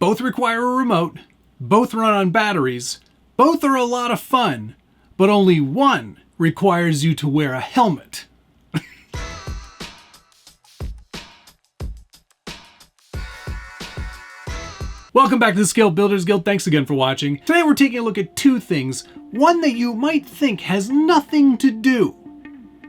Both require a remote, both run on batteries, both are a lot of fun, but only one requires you to wear a helmet. Welcome back to the Scale Builders Guild. Thanks again for watching. Today we're taking a look at two things. One that you might think has nothing to do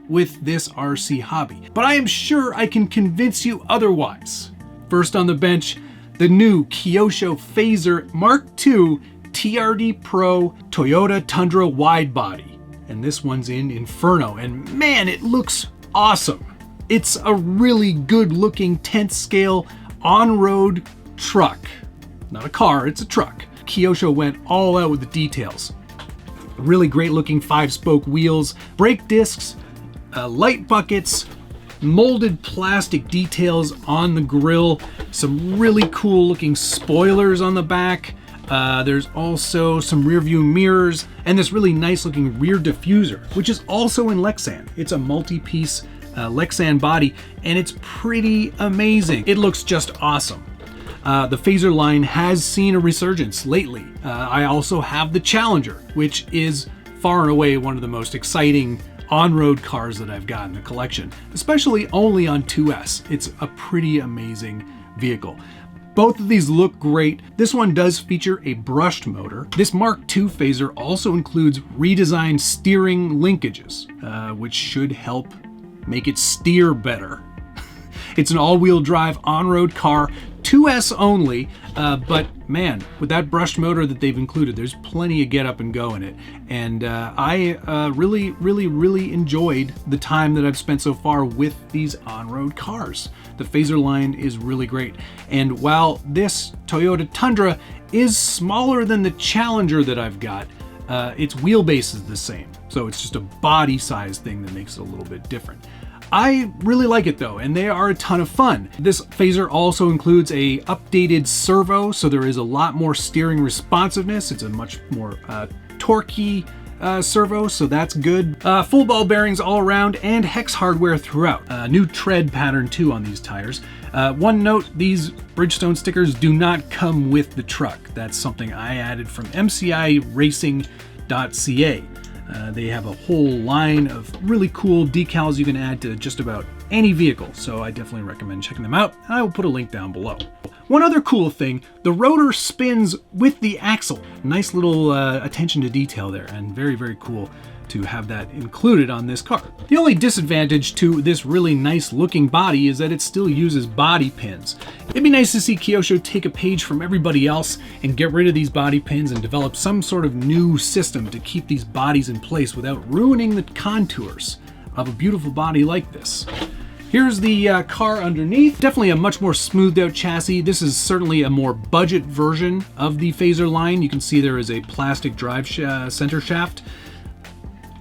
with this RC hobby, but I am sure I can convince you otherwise. First on the bench, the new Kyosho Fazer Mark II TRD Pro Toyota Tundra wide body. And this one's in Inferno, and man, it looks awesome. It's a really good looking 10th scale on-road truck. Not a car, it's a truck. Kyosho went all out with the details. Really great looking 5-spoke wheels, brake discs, light buckets, molded plastic details on the grille, some really cool looking spoilers on the back. There's also some rear view mirrors and this really nice looking rear diffuser, which is also in Lexan. It's a multi-piece Lexan body and it's pretty amazing. It looks just awesome. The Fazer line has seen a resurgence lately. I also have the Challenger, which is far and away one of the most exciting on-road cars that I've got in the collection, especially only on 2S. It's a pretty amazing vehicle. Both of these look great. This one does feature a brushed motor. This Mark II Fazer also includes redesigned steering linkages, which should help make it steer better. It's an all-wheel drive on-road car, 2S only, but man, with that brushed motor that they've included, there's plenty of get up and go in it. And I really enjoyed the time that I've spent so far with these on-road cars. The Fazer line is really great. And while this Toyota Tundra is smaller than the Challenger that I've got, its wheelbase is the same. So it's just a body size thing that makes it a little bit different. I really like it though, and they are a ton of fun. This Fazer also includes a updated servo, so there is a lot more steering responsiveness. It's a much more torquey servo, so that's good. Full ball bearings all around and hex hardware throughout. New tread pattern too on these tires. One note, these Bridgestone stickers do not come with the truck. That's something I added from MCIRacing.ca. They have a whole line of really cool decals you can add to just about any vehicle, so I definitely recommend checking them out. I will put a link down below. One other cool thing, the rotor spins with the axle. Nice little attention to detail there, and very cool to have that included on this car. The only disadvantage to this really nice looking body is that it still uses body pins. It'd be nice to see Kyosho take a page from everybody else and get rid of these body pins and develop some sort of new system to keep these bodies in place without ruining the contours of a beautiful body like this. Here's the car underneath. Definitely a much more smoothed out chassis. This is certainly a more budget version of the Fazer line. You can see there is a plastic drive center shaft.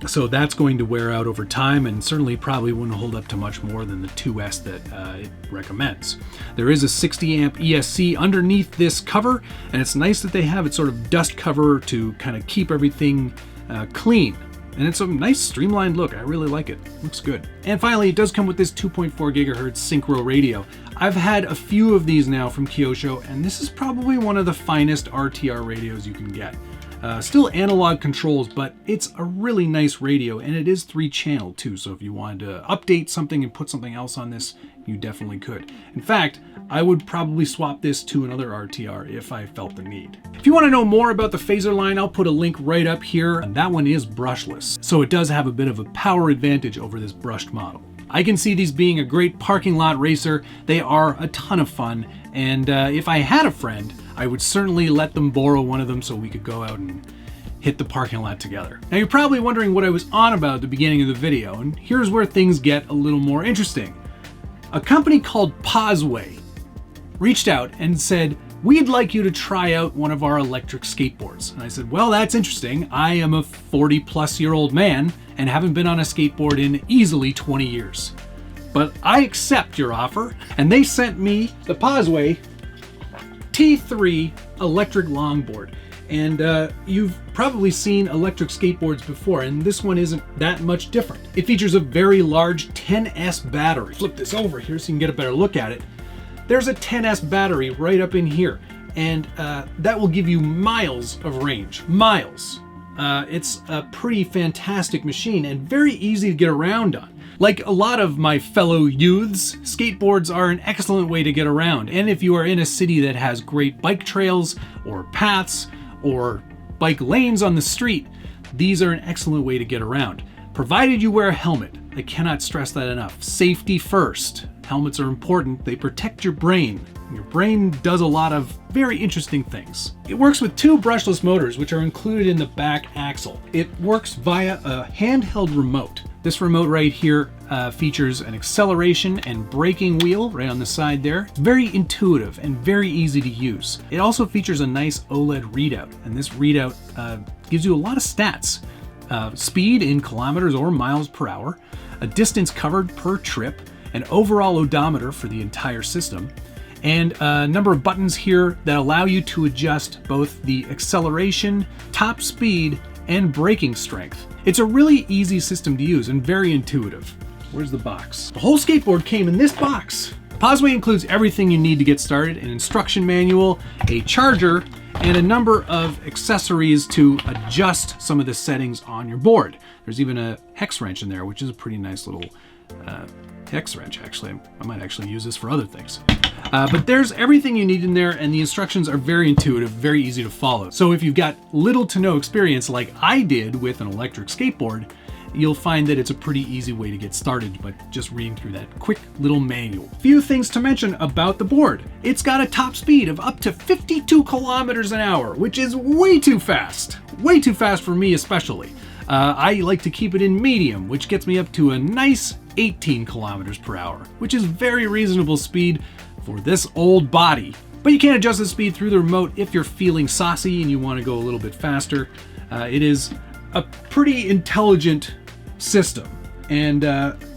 So that's going to wear out over time and certainly probably wouldn't hold up to much more than the 2S that it recommends. There is a 60 amp ESC underneath this cover, and it's nice that they have it sort of dust cover to kind of keep everything clean. And it's a nice streamlined look. I really like it. Looks good. And finally, it does come with this 2.4 gigahertz Syncro Radio. I've had a few of these now from Kyosho, and this is probably one of the finest RTR radios you can get. Still analog controls, but it's a really nice radio, and it is 3-channel too, so if you wanted to update something and put something else on this, you definitely could. In fact, I would probably swap this to another RTR if I felt the need. If you want to know more about the Fazer line, I'll put a link right up here, and that one is brushless, so it does have a bit of a power advantage over this brushed model. I can see these being a great parking lot racer. They are a ton of fun, and if I had a friend, I would certainly let them borrow one of them so we could go out and hit the parking lot together. Now you're probably wondering what I was on about at the beginning of the video, and here's where things get a little more interesting. A company called Possway reached out and said, we'd like you to try out one of our electric skateboards. And I said, well, that's interesting. I am a 40-plus-year-old man and haven't been on a skateboard in easily 20 years. But I accept your offer. And they sent me the Possway T3 Electric Longboard. And you've probably seen electric skateboards before, and this one isn't that much different. It features a very large 10S battery. Flip this over here so you can get a better look at it. There's a 10S battery right up in here, and that will give you miles of range. Miles. It's a pretty fantastic machine and very easy to get around on. Like a lot of my fellow youths, skateboards are an excellent way to get around. And if you are in a city that has great bike trails or paths or bike lanes on the street, these are an excellent way to get around. Provided you wear a helmet. I cannot stress that enough. Safety first. Helmets are important. They protect your brain. Your brain does a lot of very interesting things. It works with 2 brushless motors, which are included in the back axle. It works via a handheld remote. This remote right here features an acceleration and braking wheel right on the side there. It's very intuitive and very easy to use. It also features a nice OLED readout, and this readout gives you a lot of stats. Speed in kilometers or miles per hour, a distance covered per trip, an overall odometer for the entire system, and a number of buttons here that allow you to adjust both the acceleration, top speed, and braking strength. It's a really easy system to use and very intuitive. Where's the box? The whole skateboard came in this box. Possway includes everything you need to get started: an instruction manual, a charger, and a number of accessories to adjust some of the settings on your board. There's even a hex wrench in there, which is a pretty nice little hex wrench, actually. I might actually use this for other things. But there's everything you need in there, and the instructions are very intuitive, very easy to follow. So if you've got little to no experience like I did with an electric skateboard, you'll find that it's a pretty easy way to get started by just reading through that quick little manual. Few things to mention about the board. It's got a top speed of up to 52 kilometers an hour, which is way too fast. Way too fast for me especially. I like to keep it in medium, which gets me up to a nice 18 kilometers per hour, which is very reasonable speed for this old body. But you can adjust the speed through the remote if you're feeling saucy and you want to go a little bit faster. It is a pretty intelligent system, and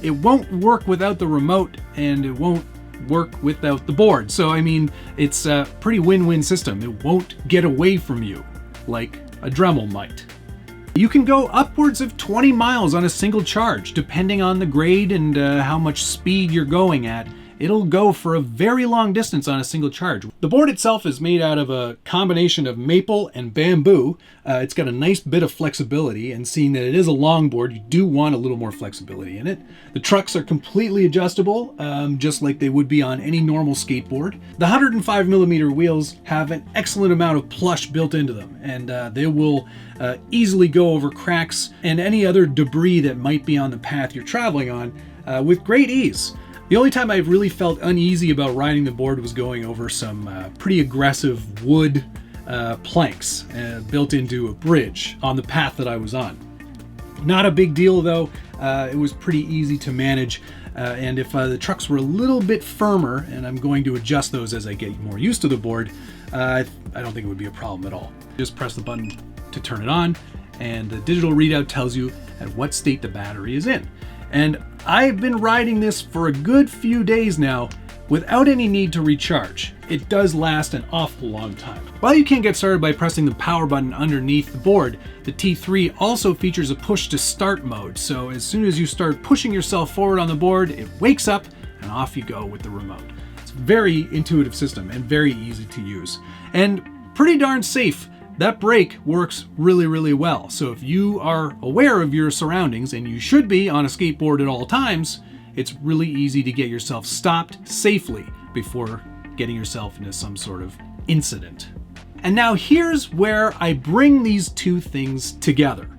it won't work without the remote, and it won't work without the board. So I mean, it's a pretty win-win system. It won't get away from you like a Dremel might. You can go upwards of 20 miles on a single charge, depending on the grade and how much speed you're going at. It'll go for a very long distance on a single charge. The board itself is made out of a combination of maple and bamboo. It's got a nice bit of flexibility, and seeing that it is a longboard, you do want a little more flexibility in it. The trucks are completely adjustable, just like they would be on any normal skateboard. The 105mm wheels have an excellent amount of plush built into them, and they will easily go over cracks and any other debris that might be on the path you're traveling on with great ease. The only time I've really felt uneasy about riding the board was going over some pretty aggressive wood planks built into a bridge on the path that I was on. Not a big deal though. It was pretty easy to manage, and if the trucks were a little bit firmer, and I'm going to adjust those as I get more used to the board, I don't think it would be a problem at all. Just press the button to turn it on, and the digital readout tells you at what state the battery is in. And I've been riding this for a good few days now without any need to recharge. It does last an awful long time. While you can get started by pressing the power button underneath the board, the T3 also features a push to start mode. So as soon as you start pushing yourself forward on the board, it wakes up and off you go with the remote. It's a very intuitive system and very easy to use, and pretty darn safe. That brake works really, really well. So if you are aware of your surroundings, and you should be on a skateboard at all times, it's really easy to get yourself stopped safely before getting yourself into some sort of incident. And now here's where I bring these two things together.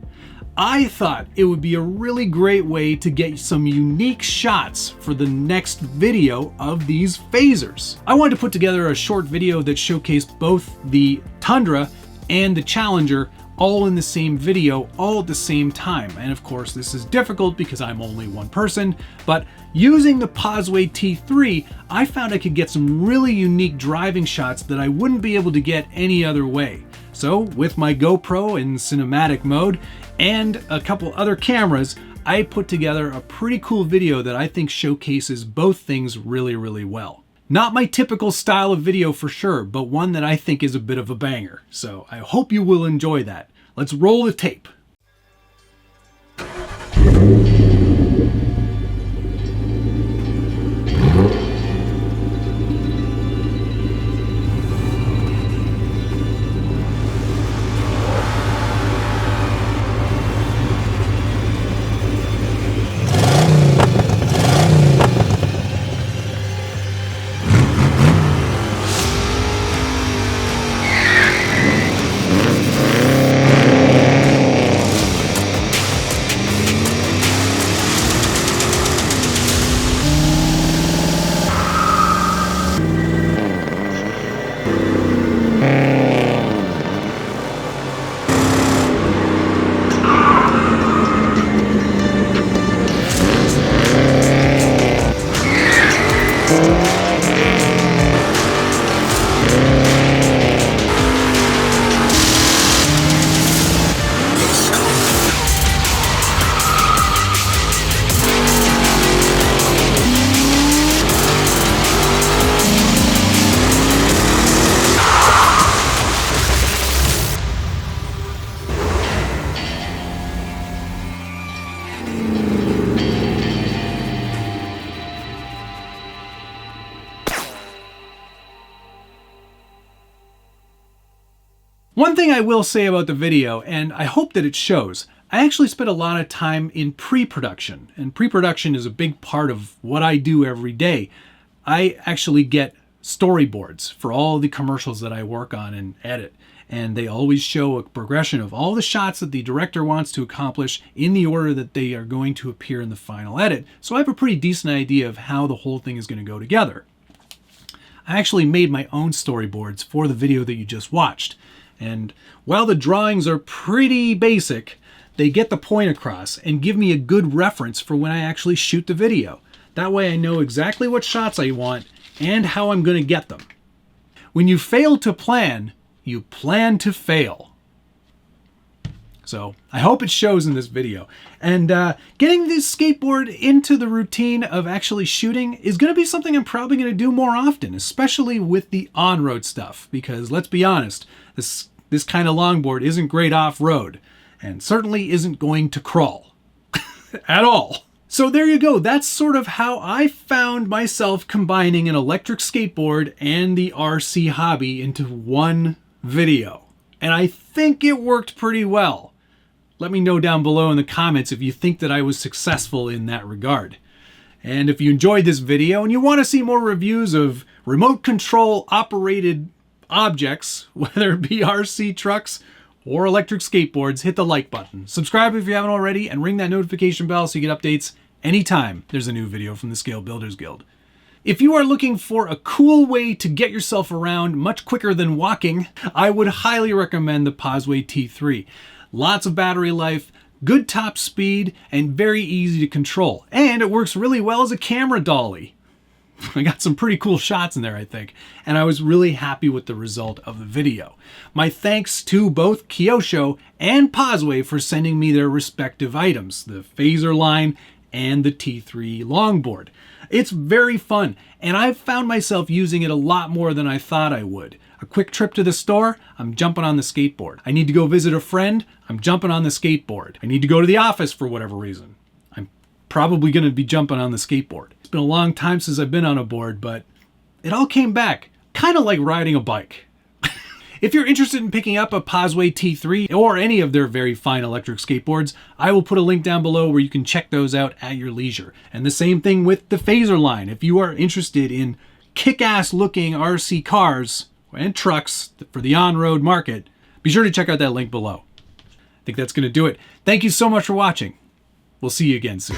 I thought it would be a really great way to get some unique shots for the next video of these phasers. I wanted to put together a short video that showcased both the Tundra and the Challenger all in the same video, all at the same time. And of course, this is difficult because I'm only one person, but using the Possway T3, I found I could get some really unique driving shots that I wouldn't be able to get any other way. So with my GoPro in cinematic mode and a couple other cameras, I put together a pretty cool video that I think showcases both things really, really well. Not my typical style of video for sure, but one that I think is a bit of a banger. So I hope you will enjoy that. Let's roll the tape. One thing I will say about the video, and I hope that it shows, I actually spent a lot of time in pre-production, and pre-production is a big part of what I do every day. I actually get storyboards for all the commercials that I work on and edit, and they always show a progression of all the shots that the director wants to accomplish in the order that they are going to appear in the final edit, so I have a pretty decent idea of how the whole thing is going to go together. I actually made my own storyboards for the video that you just watched, and while the drawings are pretty basic, they get the point across and give me a good reference for when I actually shoot the video. That way I know exactly what shots I want and how I'm going to get them. When you fail to plan, you plan to fail. So I hope it shows in this video. And getting this skateboard into the routine of actually shooting is going to be something I'm probably going to do more often, especially with the on-road stuff. Because let's be honest, this kind of longboard isn't great off-road, and certainly isn't going to crawl at all. So there you go. That's sort of how I found myself combining an electric skateboard and the RC hobby into one video. And I think it worked pretty well. Let me know down below in the comments if you think that I was successful in that regard. And if you enjoyed this video and you want to see more reviews of remote control operated objects, whether it be RC trucks or electric skateboards, hit the like button. Subscribe if you haven't already, and ring that notification bell so you get updates anytime there's a new video from the Scale Builders Guild. If you are looking for a cool way to get yourself around much quicker than walking, I would highly recommend the Possway T3. Lots of battery life, good top speed, and very easy to control. And it works really well as a camera dolly. I got some pretty cool shots in there, I think, and I was really happy with the result of the video. My thanks to both Kyosho and Possway for sending me their respective items, the Fazer line and the T3 Longboard. It's very fun, and I've found myself using it a lot more than I thought I would. A quick trip to the store, I'm jumping on the skateboard. I need to go visit a friend, I'm jumping on the skateboard. I need to go to the office for whatever reason. I'm probably going to be jumping on the skateboard. It's been a long time since I've been on a board, but it all came back, kind of like riding a bike. If you're interested in picking up a Possway T3 or any of their very fine electric skateboards, I will put a link down below where you can check those out at your leisure. And the same thing with the Fazer line. If you are interested in kick-ass looking RC cars and trucks for the on-road market, be sure to check out that link below. I think that's going to do it. Thank you so much for watching. We'll see you again soon.